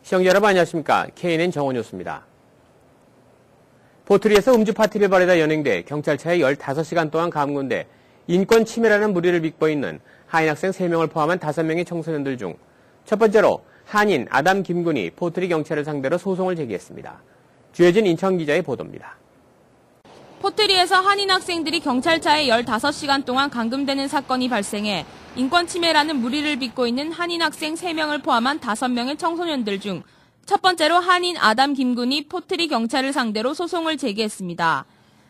시청자 여러분 안녕하십니까. KNN 정원뉴스입니다. 포트리에서 음주 파티를 벌이다 연행돼 경찰차에 15시간 동안 감금돼 인권 침해라는 무리를 빚고 있는 한인 학생 3명을 포함한 5명의 청소년들 중 첫 번째로 한인 아담 김군이 포트리 경찰을 상대로 소송을 제기했습니다. 주혜진 인천 기자의 보도입니다. 포트리에서 한인 학생들이 경찰차에 15시간 동안 감금되는 사건이 발생해 인권 침해라는 무리를 빚고 있는 한인 학생 3명을 포함한 5명의 청소년들 중 첫 번째로 한인 아담 김군이 포트리 경찰을 상대로 소송을 제기했습니다.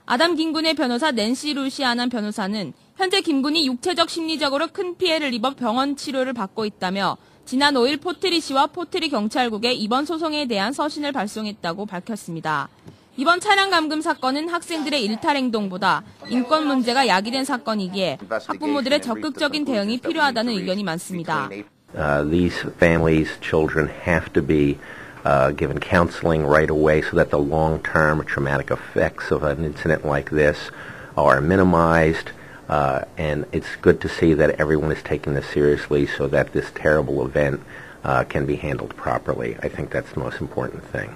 아담 김군의 변호사 낸시 루시아난 변호사는 현재 김군이 육체적 심리적으로 큰 피해를 입어 병원 치료를 받고 있다며 지난 5일 포트리시와 포트리 경찰국에 이번 소송에 대한 서신을 발송했다고 밝혔습니다. 이번 차량 감금 사건은 학생들의 일탈 행동보다 인권 문제가 야기된 사건이기에 학부모들의 적극적인 대응이 필요하다는 의견이 많습니다. These families, children have to be given counseling right away so that the long-term traumatic effects of an incident like this are minimized. And it's good to see that everyone is taking this seriously so that this terrible event can be handled properly. I think that's the most important thing.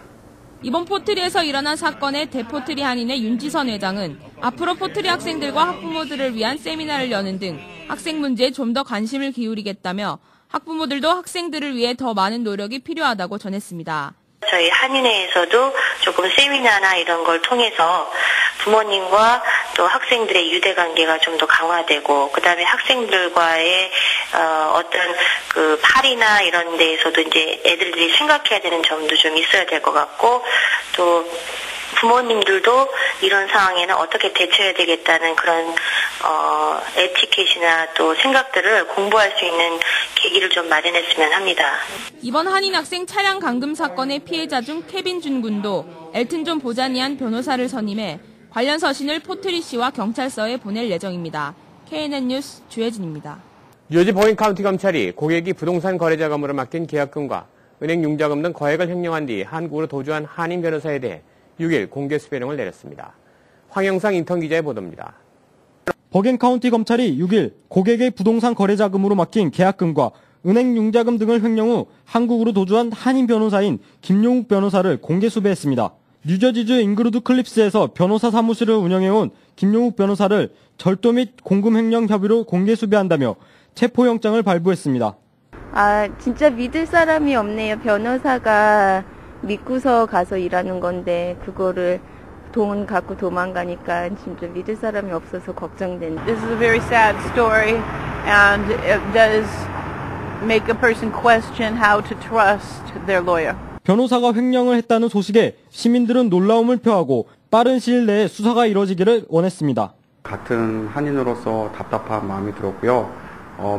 이번 포트리에서 일어난 사건의 대포트리 한인의 윤지선 회장은 앞으로 포트리 학생들과 학부모들을 위한 세미나를 여는 등 학생 문제에 좀 더 관심을 기울이겠다며 학부모들도 학생들을 위해 더 많은 노력이 필요하다고 전했습니다. 저희 한인회에서도 조금 세미나나 이런 걸 통해서 부모님과 또 학생들의 유대관계가 좀 더 강화되고, 그다음에 학생들과의 어떤 그 파리나 이런 데에서도 이제 애들이 생각해야 되는 점도 좀 있어야 될 것 같고, 또 부모님들도 이런 상황에는 어떻게 대처해야 되겠다는 그런 에티켓이나 또 생각들을 공부할 수 있는 계기를 좀 마련했으면 합니다. 이번 한인 학생 차량 감금 사건의 피해자 중 케빈 준 군도 엘튼 존 보자니안 변호사를 선임해 관련 서신을 포트리시와 경찰서에 보낼 예정입니다. KNN 뉴스 주혜진입니다. 뉴저지 보잉 카운티 검찰이 고객이 부동산 거래 자금으로 맡긴 계약금과 은행 융자금 등 거액을 횡령한 뒤 한국으로 도주한 한인 변호사에 대해 6일 공개 수배령을 내렸습니다. 황영상 인턴 기자의 보도입니다. 버겐 카운티 검찰이 6일 고객의 부동산 거래 자금으로 맡긴 계약금과 은행 융자금 등을 횡령 후 한국으로 도주한 한인 변호사인 김용욱 변호사를 공개 수배했습니다. 뉴저지주 잉그루드 클립스에서 변호사 사무실을 운영해온 김용욱 변호사를 절도 및 공금 횡령 혐의로 공개 수배한다며 체포영장을 발부했습니다. 진짜 믿을 사람이 없네요. 변호사가 믿고서 가서 일하는 건데 그거를 돈 갖고 도망가니까 진짜 믿을 사람이 없어서 걱정된다. This is a very sad story and it does make a person question how to trust their lawyer. 변호사가 횡령을 했다는 소식에 시민들은 놀라움을 표하고 빠른 시일 내에 수사가 이뤄지기를 원했습니다. 같은 한인으로서 답답한 마음이 들었고요.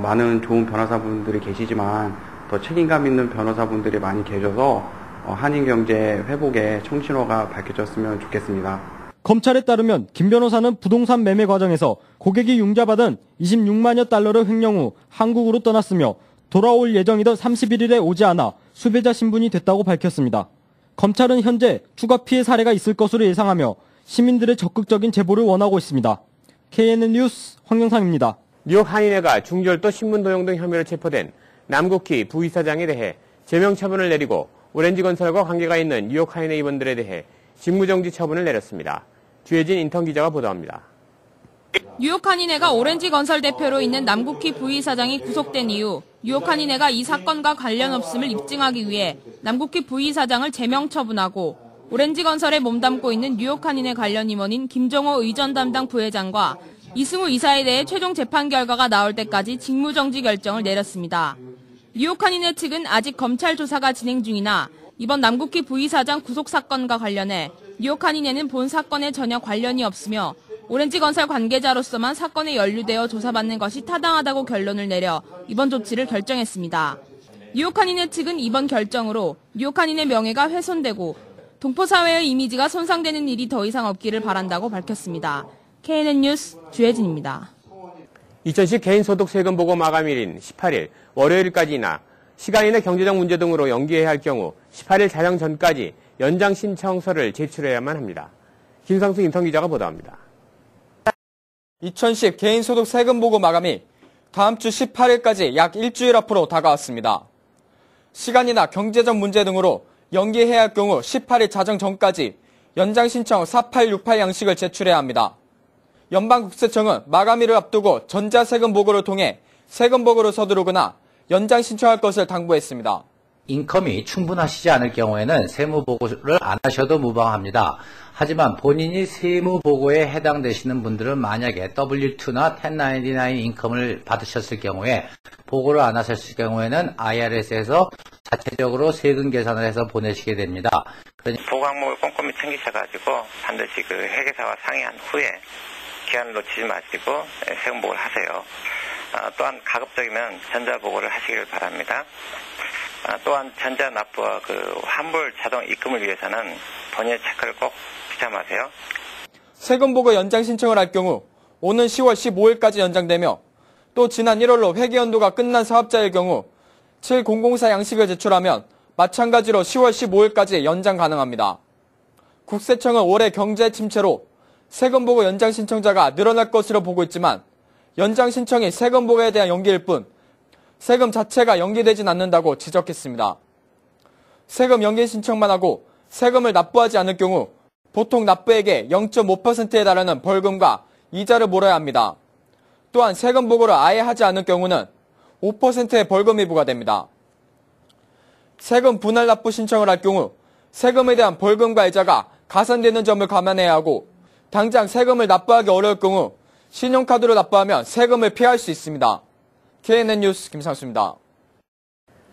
많은 좋은 변호사분들이 계시지만 더 책임감 있는 변호사분들이 많이 계셔서 한인 경제 회복에 청신호가 밝혀졌으면 좋겠습니다. 검찰에 따르면 김 변호사는 부동산 매매 과정에서 고객이 융자받은 26만여 달러를 횡령 후 한국으로 떠났으며 돌아올 예정이던 31일에 오지 않아 수배자 신분이 됐다고 밝혔습니다. 검찰은 현재 추가 피해 사례가 있을 것으로 예상하며 시민들의 적극적인 제보를 원하고 있습니다. KNN 뉴스 황영상입니다. 뉴욕 한인회가 중절도 신문 도용 등 혐의로 체포된 남국희 부이사장에 대해 제명 처분을 내리고 오렌지건설과 관계가 있는 뉴욕 한인회 임원들에 대해 직무정지 처분을 내렸습니다. 주혜진 인턴 기자가 보도합니다. 뉴욕 한인회가 오렌지건설 대표로 있는 남국희 부이사장이 구속된 이후 뉴욕 한인회가 이 사건과 관련 없음을 입증하기 위해 남국희 부이사장을 제명 처분하고 오렌지건설에 몸담고 있는 뉴욕 한인회 관련 임원인 김종호 의전 담당 부회장과 이승우 이사에 대해 최종 재판 결과가 나올 때까지 직무정지 결정을 내렸습니다. 뉴욕 한인회 측은 아직 검찰 조사가 진행 중이나 이번 남국희 부이사장 구속 사건과 관련해 뉴욕 한인회는 본 사건에 전혀 관련이 없으며 오렌지건설 관계자로서만 사건에 연루되어 조사받는 것이 타당하다고 결론을 내려 이번 조치를 결정했습니다. 뉴욕 한인회 측은 이번 결정으로 뉴욕 한인회 명예가 훼손되고 동포사회의 이미지가 손상되는 일이 더 이상 없기를 바란다고 밝혔습니다. KNN 뉴스 주혜진입니다. 2010 개인소득 세금 보고 마감일인 18일 월요일까지나 시간이나 경제적 문제 등으로 연기해야 할 경우 18일 자정 전까지 연장 신청서를 제출해야만 합니다. 김상수 인턴 기자가 보도합니다. 2010 개인소득 세금 보고 마감이 다음 주 18일까지 약 일주일 앞으로 다가왔습니다. 시간이나 경제적 문제 등으로 연기해야 할 경우 18일 자정 전까지 연장 신청 4868 양식을 제출해야 합니다. 연방국세청은 마감일을 앞두고 전자세금 보고를 통해 세금 보고를 서두르거나 연장 신청할 것을 당부했습니다. 인컴이 충분하시지 않을 경우에는 세무보고를 안 하셔도 무방합니다. 하지만 본인이 세무보고에 해당되시는 분들은 만약에 W2나 1099 인컴을 받으셨을 경우에 보고를 안 하셨을 경우에는 IRS에서 자체적으로 세금 계산을 해서 보내시게 됩니다. 보고 항목을 꼼꼼히 챙기셔가지고 반드시 그 회계사와 상의한 후에 기한을 놓치지 마시고 세금 보고를 하세요. 또한 가급적이면 전자보고를 하시길 바랍니다. 또한 전자납부와 그 환불 자동 입금을 위해서는 본인의 체크를 꼭 지참하세요. 세금보고 연장 신청을 할 경우 오는 10월 15일까지 연장되며 또 지난 1월로 회계연도가 끝난 사업자의 경우 7004 양식을 제출하면 마찬가지로 10월 15일까지 연장 가능합니다. 국세청은 올해 경제 침체로 세금보고 연장 신청자가 늘어날 것으로 보고 있지만 연장 신청이 세금보고에 대한 연기일 뿐 세금 자체가 연기되진 않는다고 지적했습니다. 세금 연기 신청만 하고 세금을 납부하지 않을 경우 보통 납부액의 0.5%에 달하는 벌금과 이자를 물어야 합니다. 또한 세금 보고를 아예 하지 않을 경우는 5%의 벌금이 부과됩니다. 세금 분할 납부 신청을 할 경우 세금에 대한 벌금과 이자가 가산되는 점을 감안해야 하고 당장 세금을 납부하기 어려울 경우 신용카드로 납부하면 세금을 피할 수 있습니다. KNN 뉴스 김상수입니다.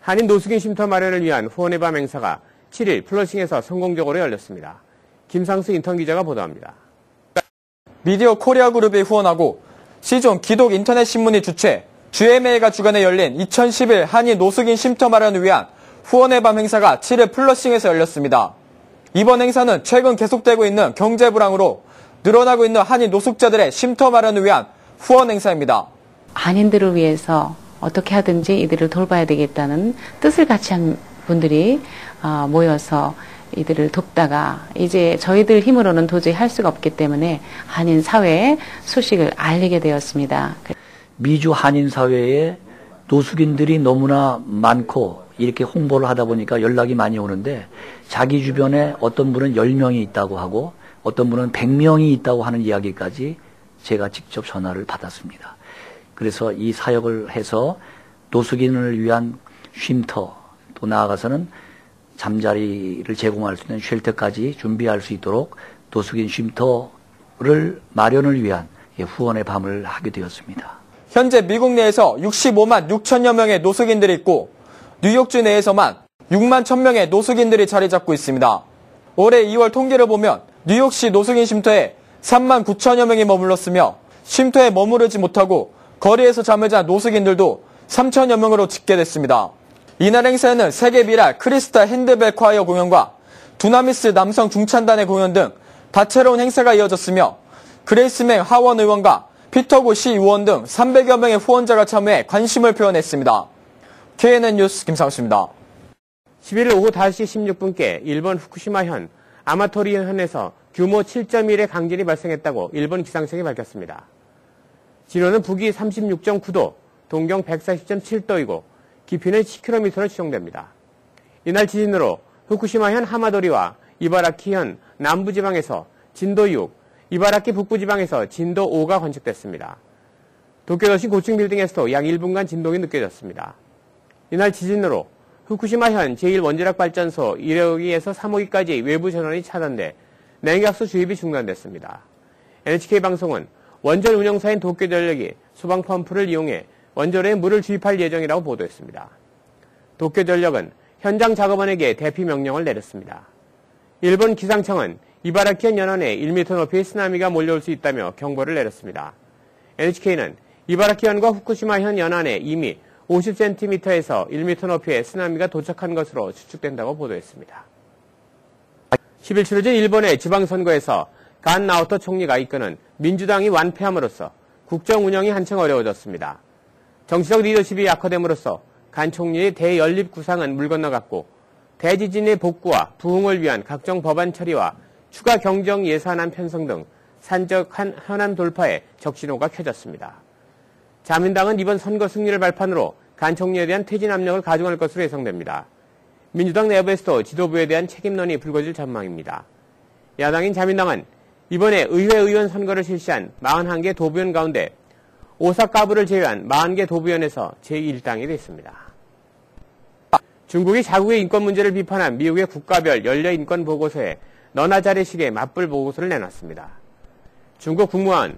한인 노숙인 쉼터 마련을 위한 후원의 밤 행사가 7일 플러싱에서 성공적으로 열렸습니다. 김상수 인턴 기자가 보도합니다. 미디어 코리아 그룹이 후원하고 시종 기독 인터넷 신문이 주최 GMA가 주관해 열린 2011 한인 노숙인 쉼터 마련을 위한 후원의 밤 행사가 7일 플러싱에서 열렸습니다. 이번 행사는 최근 계속되고 있는 경제 불황으로 늘어나고 있는 한인 노숙자들의 쉼터 마련을 위한 후원 행사입니다. 한인들을 위해서 어떻게 하든지 이들을 돌봐야 되겠다는 뜻을 같이 한 분들이 모여서 이들을 돕다가 이제 저희들 힘으로는 도저히 할 수가 없기 때문에 한인 사회에 소식을 알리게 되었습니다. 미주 한인 사회에 노숙인들이 너무나 많고 이렇게 홍보를 하다 보니까 연락이 많이 오는데 자기 주변에 어떤 분은 10명이 있다고 하고 어떤 분은 100명이 있다고 하는 이야기까지 제가 직접 전화를 받았습니다. 그래서 이 사역을 해서 노숙인을 위한 쉼터 또 나아가서는 잠자리를 제공할 수 있는 쉘터까지 준비할 수 있도록 노숙인 쉼터를 마련을 위한 후원의 밤을 하게 되었습니다. 현재 미국 내에서 65만 6천여 명의 노숙인들이 있고 뉴욕주 내에서만 6만 1,000명의 노숙인들이 자리 잡고 있습니다. 올해 2월 통계를 보면 뉴욕시 노숙인 쉼터에 3만 9천여 명이 머물렀으며 쉼터에 머무르지 못하고 거리에서 잠을 잔 노숙인들도 3천여 명으로 집계됐습니다. 이날 행사에는 세계 미랄 크리스타 핸드벨 콰이어 공연과 두나미스 남성 중찬단의 공연 등 다채로운 행사가 이어졌으며 그레이스맹 하원 의원과 피터고 시 의원 등 300여 명의 후원자가 참여해 관심을 표현했습니다. KNN 뉴스 김상수입니다. 11일 오후 5시 16분께 일본 후쿠시마현 아마토리현에서 규모 7.1의 강진이 발생했다고 일본 기상청이 밝혔습니다. 진원은 북위 36.9도, 동경 140.7도이고 깊이는 10km로 추정됩니다. 이날 지진으로 후쿠시마현 하마도리와 이바라키현 남부지방에서 진도 6, 이바라키 북부지방에서 진도 5가 관측됐습니다. 도쿄도시 고층 빌딩에서도 약 1분간 진동이 느껴졌습니다. 이날 지진으로 후쿠시마현 제1원자력발전소 1호기에서 3호기까지 외부 전원이 차단돼 냉각수 주입이 중단됐습니다. NHK방송은 원전 운영사인 도쿄전력이 소방펌프를 이용해 원전에 물을 주입할 예정이라고 보도했습니다. 도쿄전력은 현장 작업원에게 대피 명령을 내렸습니다. 일본 기상청은 이바라키현 연안에 1m 높이의 쓰나미가 몰려올 수 있다며 경보를 내렸습니다. NHK는 이바라키현과 후쿠시마현 연안에 이미 50cm에서 1m 높이의 쓰나미가 도착한 것으로 추측된다고 보도했습니다. 10일 치러진 일본의 지방선거에서 간 나오토 총리가 이끄는 민주당이 완패함으로써 국정 운영이 한층 어려워졌습니다. 정치적 리더십이 약화됨으로써 간 총리의 대연립 구상은 물 건너갔고 대지진의 복구와 부흥을 위한 각종 법안 처리와 추가 경정 예산안 편성 등 산적한 현안 돌파에 적신호가 켜졌습니다. 자민당은 이번 선거 승리를 발판으로 간 총리에 대한 퇴진 압력을 가중할 것으로 예상됩니다. 민주당 내부에서도 지도부에 대한 책임론이 불거질 전망입니다. 야당인 자민당은 이번에 의회 의원 선거를 실시한 41개 도부위원 가운데 오사카부를 제외한 40개 도부위원에서 제1당이 됐습니다. 중국이 자국의 인권 문제를 비판한 미국의 국가별 연례인권 보고서에 너나 잘해식의 맞불 보고서를 내놨습니다. 중국 국무원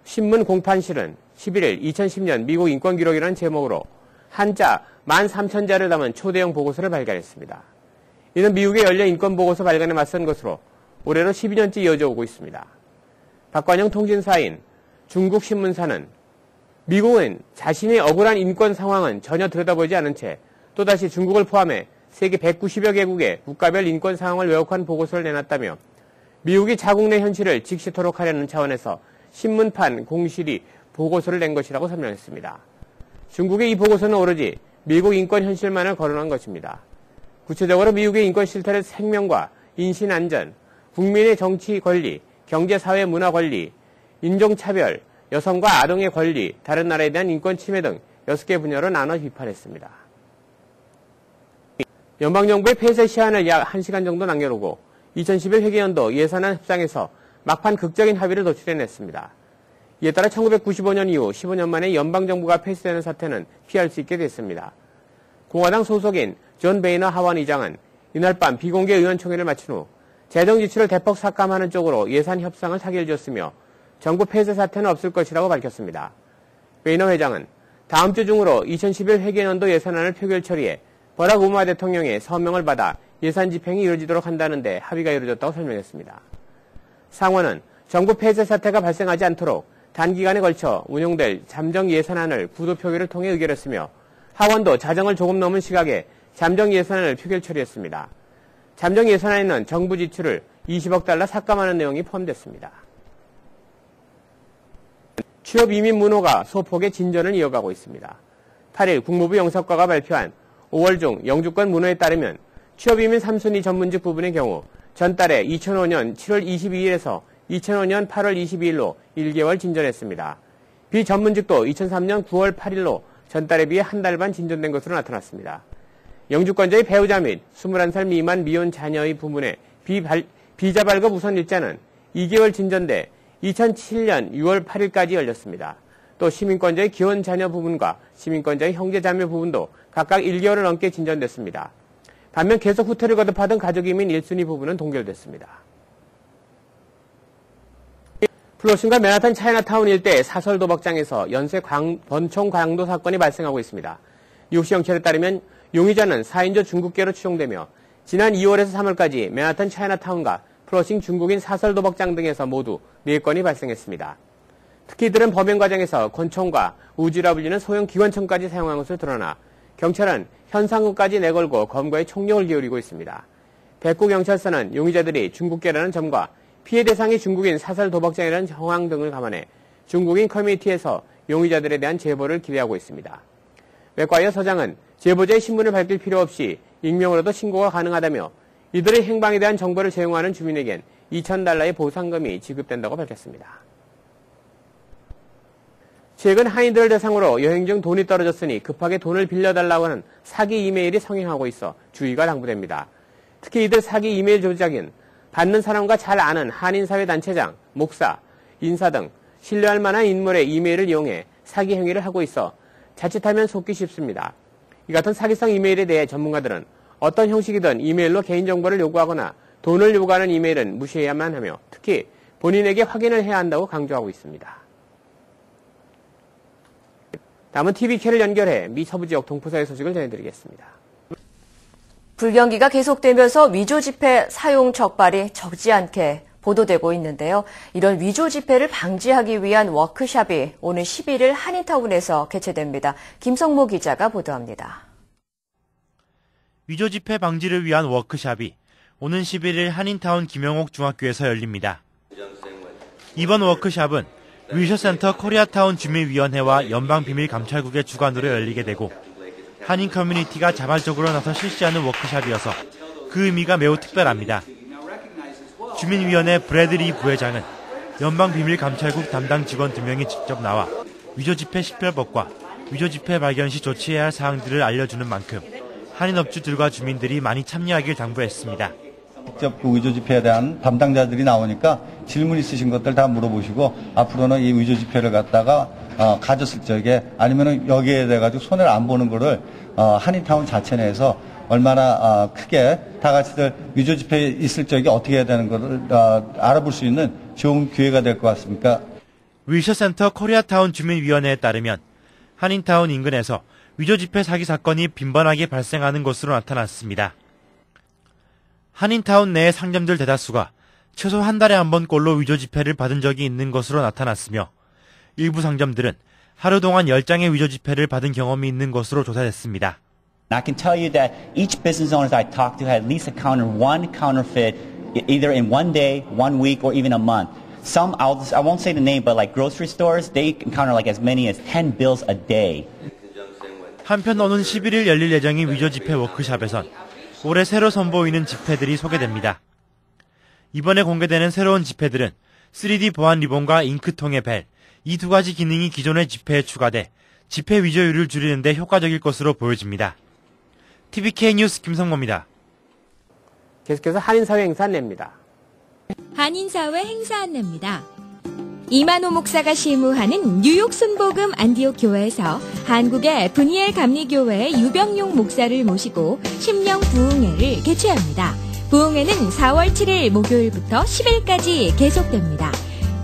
신문 공판실은 11일 2010년 미국 인권 기록이라는 제목으로 한자 13,000자를 담은 초대형 보고서를 발간했습니다. 이는 미국의 연례 인권 보고서 발간에 맞선 것으로 올해로 12년째 이어져 오고 있습니다. 박관영 통신사인 중국 신문사는 미국은 자신의 억울한 인권 상황은 전혀 들여다보지 않은 채 또다시 중국을 포함해 세계 190여 개국의 국가별 인권 상황을 왜곡한 보고서를 내놨다며 미국이 자국 내 현실을 직시토록 하려는 차원에서 신문판 공실이 보고서를 낸 것이라고 설명했습니다. 중국의 이 보고서는 오로지 미국 인권 현실만을 거론한 것입니다. 구체적으로 미국의 인권 실태를 생명과 인신 안전, 국민의 정치 권리, 경제 사회 문화 권리, 인종차별, 여성과 아동의 권리, 다른 나라에 대한 인권 침해 등 6개 분야로 나눠 비판했습니다. 연방정부의 폐쇄 시한을 약 1시간 정도 남겨놓고 2011 회계연도 예산안 협상에서 막판 극적인 합의를 도출해냈습니다. 이에 따라 1995년 이후 15년 만에 연방정부가 폐쇄되는 사태는 피할 수 있게 됐습니다. 공화당 소속인 존 베이너 하원 의장은 이날 밤 비공개 의원총회를 마친 후 재정 지출을 대폭 삭감하는 쪽으로 예산 협상을 타결지었으며 정부 폐쇄 사태는 없을 것이라고 밝혔습니다. 베이너 회장은 다음 주 중으로 2011 회계연도 예산안을 표결 처리해 버락 오바마 대통령의 서명을 받아 예산 집행이 이루어지도록 한다는데 합의가 이루어졌다고 설명했습니다. 상원은 정부 폐쇄 사태가 발생하지 않도록 단기간에 걸쳐 운용될 잠정 예산안을 구도 표결을 통해 의결했으며 하원도 자정을 조금 넘은 시각에 잠정 예산안을 표결 처리했습니다. 잠정 예산안에는 정부 지출을 20억 달러 삭감하는 내용이 포함됐습니다. 취업 이민 문호가 소폭의 진전을 이어가고 있습니다. 8일 국무부 영사과가 발표한 5월 중 영주권 문호에 따르면 취업 이민 3순위 전문직 부분의 경우 전달에 2005년 7월 22일에서 2005년 8월 22일로 1개월 진전했습니다. 비전문직도 2003년 9월 8일로 전달에 비해 한 달 반 진전된 것으로 나타났습니다. 영주권자의 배우자 및 21살 미만 미혼 자녀의 부문의 비자 발급 우선 일자는 2개월 진전돼 2007년 6월 8일까지 열렸습니다. 또 시민권자의 기혼 자녀 부분과 시민권자의 형제 자매 부분도 각각 1개월을 넘게 진전됐습니다. 반면 계속 후퇴를 거듭하던 가족 이민 1순위 부분은 동결됐습니다. 플로싱과 맨하탄 차이나타운 일대 사설 도박장에서 연쇄 권총 강도 사건이 발생하고 있습니다. 뉴욕시 경찰에 따르면 용의자는 4인조 중국계로 추정되며 지난 2월에서 3월까지 맨하탄 차이나타운과 플로싱 중국인 사설 도박장 등에서 모두 4건이 발생했습니다. 특히 이들은 범행 과정에서 권총과 우지라 불리는 소형 기관총까지 사용한 것으로 드러나 경찰은 현상금까지 내걸고 검거에 총력을 기울이고 있습니다. 백구경찰서는 용의자들이 중국계라는 점과 피해 대상이 중국인 사설 도박장이라는 정황 등을 감안해 중국인 커뮤니티에서 용의자들에 대한 제보를 기대하고 있습니다. 맥과이어 서장은 제보자의 신분을 밝힐 필요 없이 익명으로도 신고가 가능하다며 이들의 행방에 대한 정보를 제공하는 주민에겐 $2,000의 보상금이 지급된다고 밝혔습니다. 최근 한인들을 대상으로 여행 중 돈이 떨어졌으니 급하게 돈을 빌려달라고 하는 사기 이메일이 성행하고 있어 주의가 당부됩니다. 특히 이들 사기 이메일 조작인 받는 사람과 잘 아는 한인사회단체장, 목사, 인사 등 신뢰할 만한 인물의 이메일을 이용해 사기 행위를 하고 있어 자칫하면 속기 쉽습니다. 이 같은 사기성 이메일에 대해 전문가들은 어떤 형식이든 이메일로 개인정보를 요구하거나 돈을 요구하는 이메일은 무시해야만 하며 특히 본인에게 확인을 해야 한다고 강조하고 있습니다. 다음은 TVK를 연결해 미 서부 지역 동부사의 소식을 전해드리겠습니다. 불경기가 계속되면서 위조 지폐 사용 적발이 적지 않게 보도되고 있는데요. 이런 위조 지폐를 방지하기 위한 워크숍이 오늘 11일 한인타운에서 개최됩니다. 김성모 기자가 보도합니다. 위조 지폐 방지를 위한 워크숍이 오는 11일 한인타운 김영옥 중학교에서 열립니다. 이번 워크숍은 위셔센터 코리아타운 주민위원회와 연방비밀감찰국의 주관으로 열리게 되고 한인 커뮤니티가 자발적으로 나서 실시하는 워크숍이어서 그 의미가 매우 특별합니다. 주민위원회 브래드리 부회장은 연방비밀감찰국 담당 직원 2명이 직접 나와 위조지폐 식별법과 위조 지폐 발견 시 조치해야 할 사항들을 알려주는 만큼 한인업주들과 주민들이 많이 참여하길 당부했습니다. 직접 그 위조 지폐에 대한 담당자들이 나오니까 질문 있으신 것들 다 물어보시고 앞으로는 이 위조 지폐를 갖다가 가졌을 적에 아니면은 여기에 대해 가지고 손해를 안 보는 거를 한인타운 자체 내에서 얼마나 크게 다 같이들 위조 지폐 있을 적에 어떻게 해야 되는 거를 알아볼 수 있는 좋은 기회가 될 것 같습니까? 위셔센터 코리아타운 주민위원회에 따르면 한인타운 인근에서 위조 지폐 사기 사건이 빈번하게 발생하는 것으로 나타났습니다. 한인타운 내의 상점들 대다수가 최소 한 달에 한 번꼴로 위조 지폐를 받은 적이 있는 것으로 나타났으며 일부 상점들은 하루 동안 10장의 위조 지폐를 받은 경험이 있는 것으로 조사됐습니다. I can tell you that each business owners I talked to had at least encountered one counterfeit either in one day, 1 week, or even a month. Some, I won't say the name, but like grocery stores, they encounter like as many as 10 bills a day. 한편 오는 11일 열릴 예정인 위조 지폐 워크샵에선 올해 새로 선보이는 지폐들이 소개됩니다. 이번에 공개되는 새로운 지폐들은 3D 보안 리본과 잉크통의 벨, 이 두 가지 기능이 기존의 지폐에 추가돼 지폐 위조율을 줄이는 데 효과적일 것으로 보여집니다. TVK 뉴스 김성모입니다. 계속해서 한인사회 행사 안내입니다. 한인사회 행사 안내입니다. 이만호 목사가 시무하는 뉴욕 순복음 안디옥 교회에서 한국의 브니엘 감리교회의 유병용 목사를 모시고 심령 부흥회를 개최합니다. 부흥회는 4월 7일 목요일부터 10일까지 계속됩니다.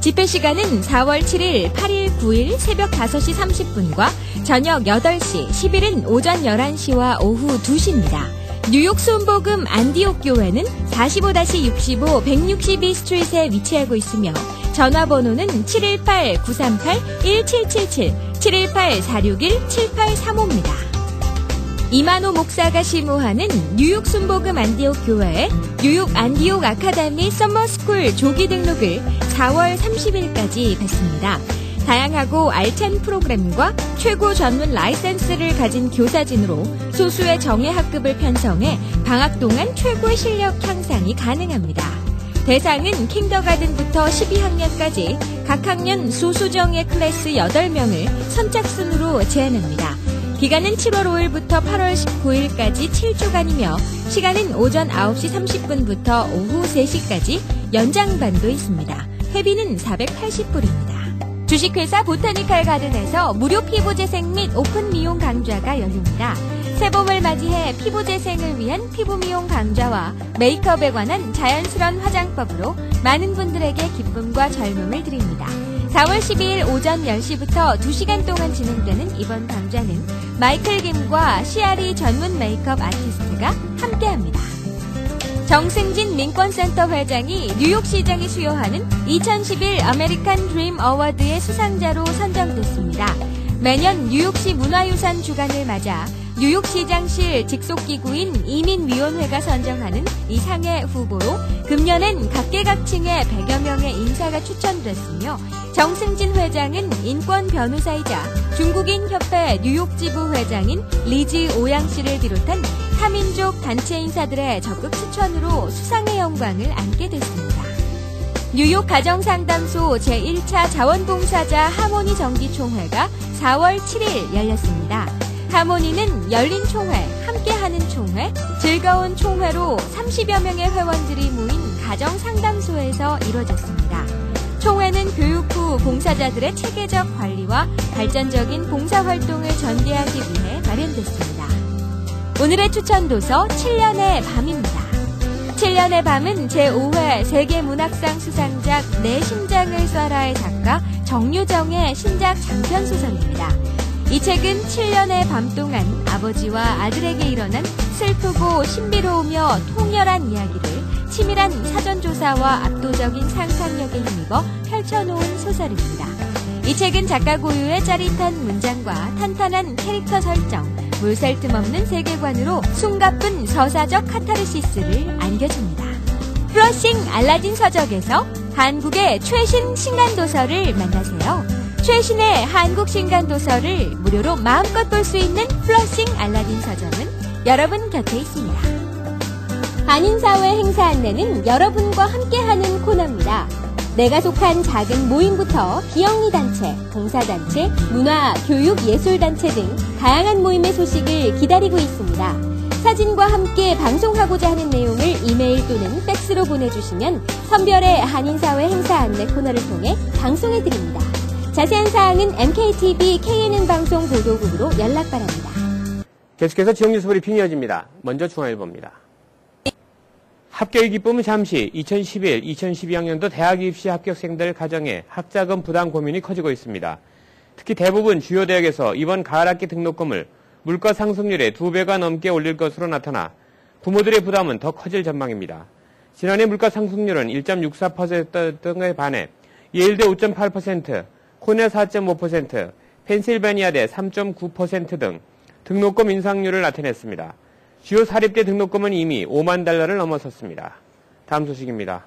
집회 시간은 4월 7일, 8일, 9일 새벽 5시 30분과 저녁 8시, 10일은 오전 11시와 오후 2시입니다. 뉴욕 순복음 안디옥 교회는 45-65 162 스트리트에 위치하고 있으며 전화번호는 718-938-1777, 718-461-7835입니다. 이만호 목사가 시무하는 뉴욕 순복음 안디옥 교회의 뉴욕 안디옥 아카데미 서머스쿨 조기 등록을 4월 30일까지 받습니다. 다양하고 알찬 프로그램과 최고 전문 라이센스를 가진 교사진으로 소수의 정예 학급을 편성해 방학 동안 최고의 실력 향상이 가능합니다. 대상은 kindergarten부터 12학년까지 각 학년 소수정예 클래스 8명을 선착순으로 제한합니다. 기간은 7월 5일부터 8월 19일까지 7주간이며 시간은 오전 9시 30분부터 오후 3시까지 연장반도 있습니다. 회비는 480불입니다. 주식회사 보타니칼 가든에서 무료 피부재생 및 오픈 미용 강좌가 열립니다. 새봄을 맞이해 피부재생을 위한 피부미용 강좌와 메이크업에 관한 자연스러운 화장법으로 많은 분들에게 기쁨과 젊음을 드립니다. 4월 12일 오전 10시부터 2시간 동안 진행되는 이번 강좌는 마이클 김과 시아리 전문 메이크업 아티스트가 함께합니다. 정승진 민권센터 회장이 뉴욕시장이 수여하는 2011 아메리칸 드림 어워드의 수상자로 선정됐습니다. 매년 뉴욕시 문화유산 주간을 맞아 뉴욕시장실 직속기구인 이민위원회가 선정하는 이 상의 후보로 금년엔 각계각층의 100여 명의 인사가 추천됐으며 정승진 회장은 인권 변호사이자 중국인협회 뉴욕지부 회장인 리즈 오양 씨를 비롯한 타민족 단체 인사들의 적극 추천으로 수상의 영광을 안게 됐습니다. 뉴욕 가정상담소 제1차 자원봉사자 하모니 정기총회가 4월 7일 열렸습니다. 하모니는 열린 총회, 함께하는 총회, 즐거운 총회로 30여 명의 회원들이 모인 가정상담소에서 이뤄졌습니다. 총회는 교육 후 봉사자들의 체계적 관리와 발전적인 봉사활동을 전개하기 위해 마련됐습니다. 오늘의 추천도서 7년의 밤입니다. 7년의 밤은 제5회 세계문학상 수상작 내 심장을 쏴라의 작가 정유정의 신작 장편소설입니다. 이 책은 7년의 밤 동안 아버지와 아들에게 일어난 슬프고 신비로우며 통렬한 이야기를 치밀한 사전조사와 압도적인 상상력에 힘입어 펼쳐놓은 소설입니다. 이 책은 작가 고유의 짜릿한 문장과 탄탄한 캐릭터 설정, 물샐 틈 없는 세계관으로 숨가쁜 서사적 카타르시스를 안겨줍니다. 플러싱 알라딘 서적에서 한국의 최신 신간도서를 만나세요. 최신의 한국 신간도서를 무료로 마음껏 볼 수 있는 플러싱 알라딘 서점은 여러분 곁에 있습니다. 한인사회 행사 안내는 여러분과 함께하는 코너입니다. 내가 속한 작은 모임부터 비영리 단체, 봉사단체, 문화, 교육, 예술단체 등 다양한 모임의 소식을 기다리고 있습니다. 사진과 함께 방송하고자 하는 내용을 이메일 또는 팩스로 보내주시면 선별의 한인사회 행사 안내 코너를 통해 방송해드립니다. 자세한 사항은 MKTV KNN 방송 보도국으로 연락 바랍니다. 계속해서 지역 뉴스 브리핑 이어집니다. 먼저 중앙일보입니다. 합격의 기쁨은 잠시 2011, 2012학년도 대학 입시 합격생들 가정에 학자금 부담 고민이 커지고 있습니다. 특히 대부분 주요 대학에서 이번 가을학기 등록금을 물가 상승률의 2배가 넘게 올릴 것으로 나타나 부모들의 부담은 더 커질 전망입니다. 지난해 물가 상승률은 1.64%에 반해 예일대 5.8%, 코넬 4.5%, 펜실베니아대 3.9% 등 등록금 인상률을 나타냈습니다. 주요 사립대 등록금은 이미 5만 달러를 넘어섰습니다. 다음 소식입니다.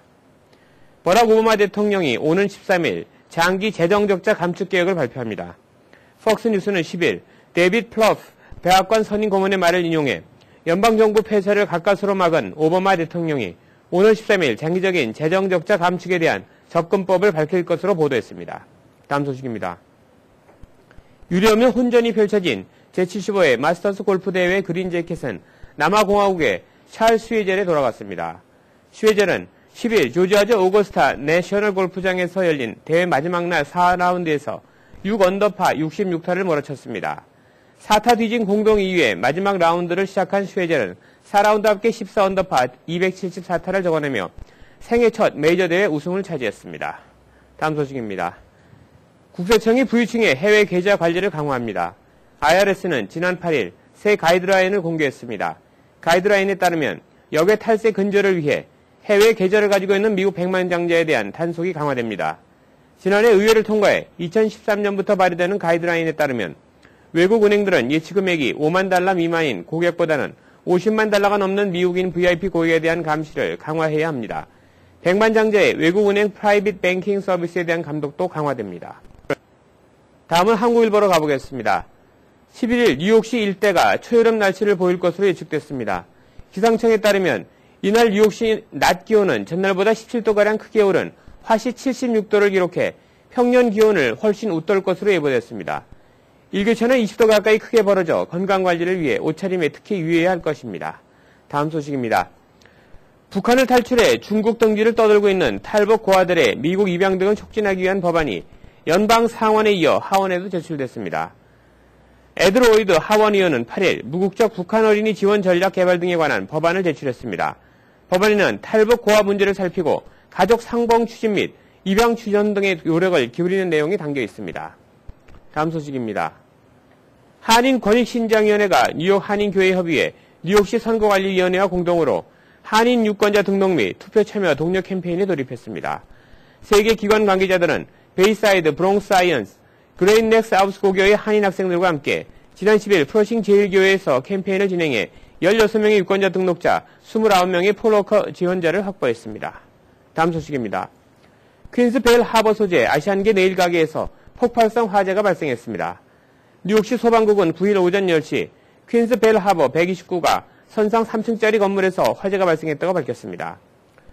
버락 오바마 대통령이 오는 13일 장기 재정적자 감축 계획을 발표합니다. 폭스뉴스는 10일 데빗 플러프 백악관 선임 고문의 말을 인용해 연방정부 폐쇄를 가까스로 막은 오바마 대통령이 오늘 13일 장기적인 재정적자 감축에 대한 접근법을 밝힐 것으로 보도했습니다. 다음 소식입니다. 유례없는 혼전이 펼쳐진 제75회 마스터스 골프 대회 그린 재킷은 남아공화국의 찰 슈웨젤에 돌아갔습니다. 슈웨젤은 10일 조지아주 오거스타 내셔널 골프장에서 열린 대회 마지막 날 4라운드에서 6언더파 66타를 몰아쳤습니다. 4타 뒤진 공동 2위에 마지막 라운드를 시작한 슈웨젤은 4라운드 합계 14언더파 274타를 적어내며 생애 첫 메이저 대회 우승을 차지했습니다. 다음 소식입니다. 국세청이 부유층의 해외 계좌 관리를 강화합니다. IRS는 지난 8일 새 가이드라인을 공개했습니다. 가이드라인에 따르면 역외 탈세 근절을 위해 해외 계좌를 가지고 있는 미국 백만장자에 대한 단속이 강화됩니다. 지난해 의회를 통과해 2013년부터 발의되는 가이드라인에 따르면 외국 은행들은 예치 금액이 5만 달러 미만인 고객보다는 50만 달러가 넘는 미국인 VIP 고객에 대한 감시를 강화해야 합니다. 백만장자의 외국은행 프라이빗 뱅킹 서비스에 대한 감독도 강화됩니다. 다음은 한국일보로 가보겠습니다. 11일 뉴욕시 일대가 초여름 날씨를 보일 것으로 예측됐습니다. 기상청에 따르면 이날 뉴욕시 낮 기온은 전날보다 17도가량 크게 오른 화씨 76도를 기록해 평년 기온을 훨씬 웃돌 것으로 예보됐습니다. 일교차는 20도 가까이 크게 벌어져 건강관리를 위해 옷차림에 특히 유의해야 할 것입니다. 다음 소식입니다. 북한을 탈출해 중국 등지를 떠돌고 있는 탈북 고아들의 미국 입양 등을 촉진하기 위한 법안이 연방 상원에 이어 하원에도 제출됐습니다. 에드 로이드 하원 의원은 8일 무국적 북한 어린이 지원 전략 개발 등에 관한 법안을 제출했습니다. 법안에는 탈북 고아 문제를 살피고 가족 상봉 추진 및 입양 추진 등의 노력을 기울이는 내용이 담겨 있습니다. 다음 소식입니다. 한인권익신장위원회가 뉴욕 한인교회협의회, 뉴욕시 선거관리위원회와 공동으로 한인 유권자 등록 및 투표 참여 독려 캠페인에 돌입했습니다. 세 개 기관 관계자들은 베이사이드, 브롱스 사이언스, 그레인 넥스 아우스 고교의 한인 학생들과 함께 지난 10일 프로싱 제1교회에서 캠페인을 진행해 16명의 유권자 등록자, 29명의 폴워커 지원자를 확보했습니다. 다음 소식입니다. 퀸스 벨 하버 소재 아시안계 네일 가게에서 폭발성 화재가 발생했습니다. 뉴욕시 소방국은 9일 오전 10시 퀸스 벨 하버 129가 선상 3층짜리 건물에서 화재가 발생했다고 밝혔습니다.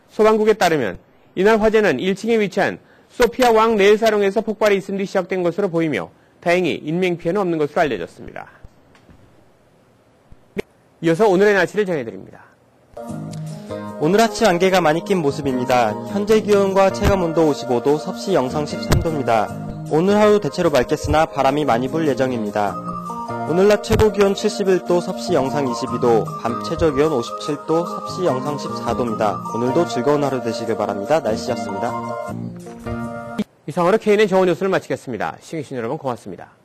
소방국에 따르면 이날 화재는 1층에 위치한 소피아 왕 네일 사롱에서 폭발이 있은 뒤 시작된 것으로 보이며 다행히 인명피해는 없는 것으로 알려졌습니다. 이어서 오늘의 날씨를 전해드립니다. 오늘 아침 안개가 많이 낀 모습입니다. 현재 기온과 체감온도 55도, 섭씨 영상 13도입니다. 오늘 하루 대체로 맑겠으나 바람이 많이 불 예정입니다. 오늘 낮 최고 기온 71도, 섭씨 영상 22도, 밤 최저 기온 57도, 섭씨 영상 14도입니다. 오늘도 즐거운 하루 되시길 바랍니다. 날씨였습니다. 이상으로 KNN 정오 뉴스를 마치겠습니다. 시청해주신 여러분 고맙습니다.